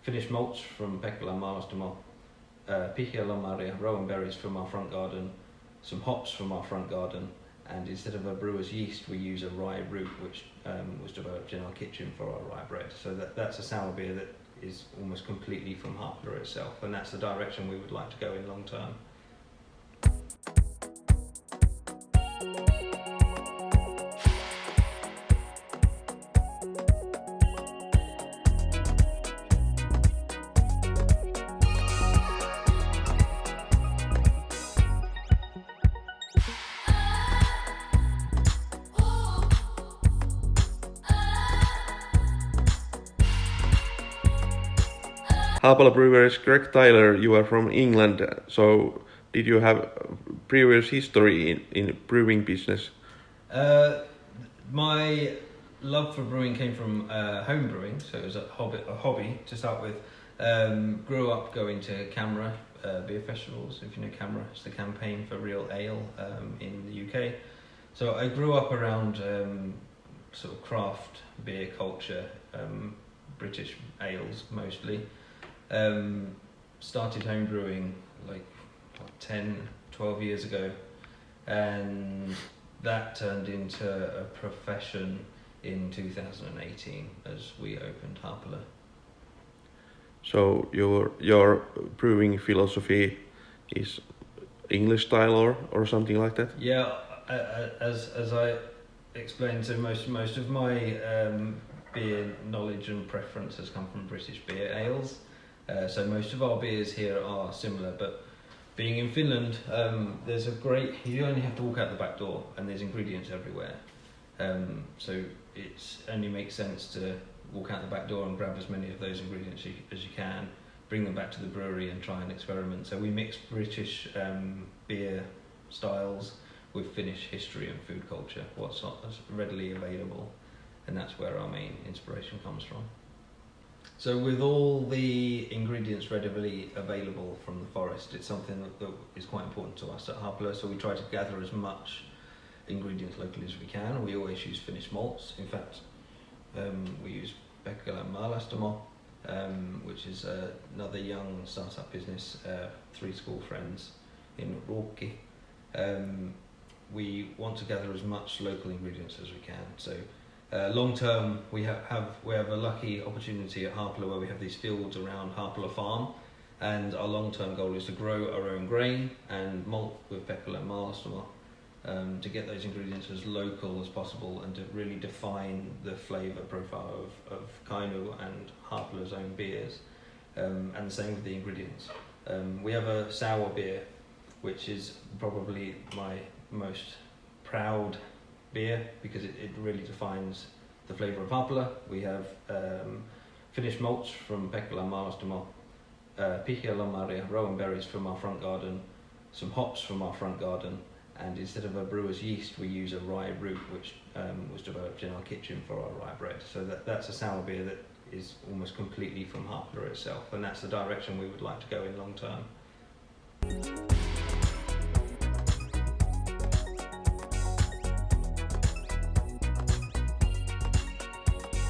finished malts from Pekala Maalastamoa, pihialomaria, rowan berries from our front garden, some hops from our front garden, and instead of a brewer's yeast we use a rye root which was developed in our kitchen for our rye bread. So that's a sour beer that is almost completely from Haapala itself, and that's the direction we would like to go in long term. Haapala Brewery's Miten Tyler, you are from England, so did you have previous history in brewing business? My love for brewing came from home brewing, so it was a hobby to start with. Grew up going to CAMRA beer festivals. If you know CAMRA, it's the campaign for real ale in the UK. So I grew up around sort of craft beer culture, British ales mostly. Started home brewing like 10-12 years ago, and that turned into a profession in 2018 as we opened Haapala. So your brewing philosophy is English style or something like that? Yeah, as I explained, so most of my beer knowledge and preference has come from British beer ales. So most of our beers here are similar, but being in Finland, you only have to walk out the back door and there's ingredients everywhere. So it only makes sense to walk out the back door and grab as many of those ingredients as you can, bring them back to the brewery and try and experiment. So we mix British beer styles with Finnish history and food culture, what's readily available, and that's where our main inspiration comes from. So with all the ingredients readily available from the forest, it's something that is quite important to us at Haapala, so we try to gather as much ingredients locally as we can. We always use finished malts. In fact, we use Pekala Maalastamoa, which is another young startup business, 3 school friends in Ruokki. We want to gather as much local ingredients as we can. So long term, we have a lucky opportunity at Haapala where we have these fields around Haapala farm, and our long term goal is to grow our own grain and malt with Pekala Maalastamoa, to get those ingredients as local as possible and to really define the flavour profile of Kainuun and Haapala's own beers, and the same with the ingredients. We have a sour beer, which is probably my most proud beer because it really defines the flavour of Haapala. We have finished malts from Pekala Maalastamoa, pihialomaria, rowan berries from our front garden, some hops from our front garden, and instead of a brewer's yeast we use a rye root which was developed in our kitchen for our rye bread. So that's a sour beer that is almost completely from Haapala itself, and that's the direction we would like to go in long term.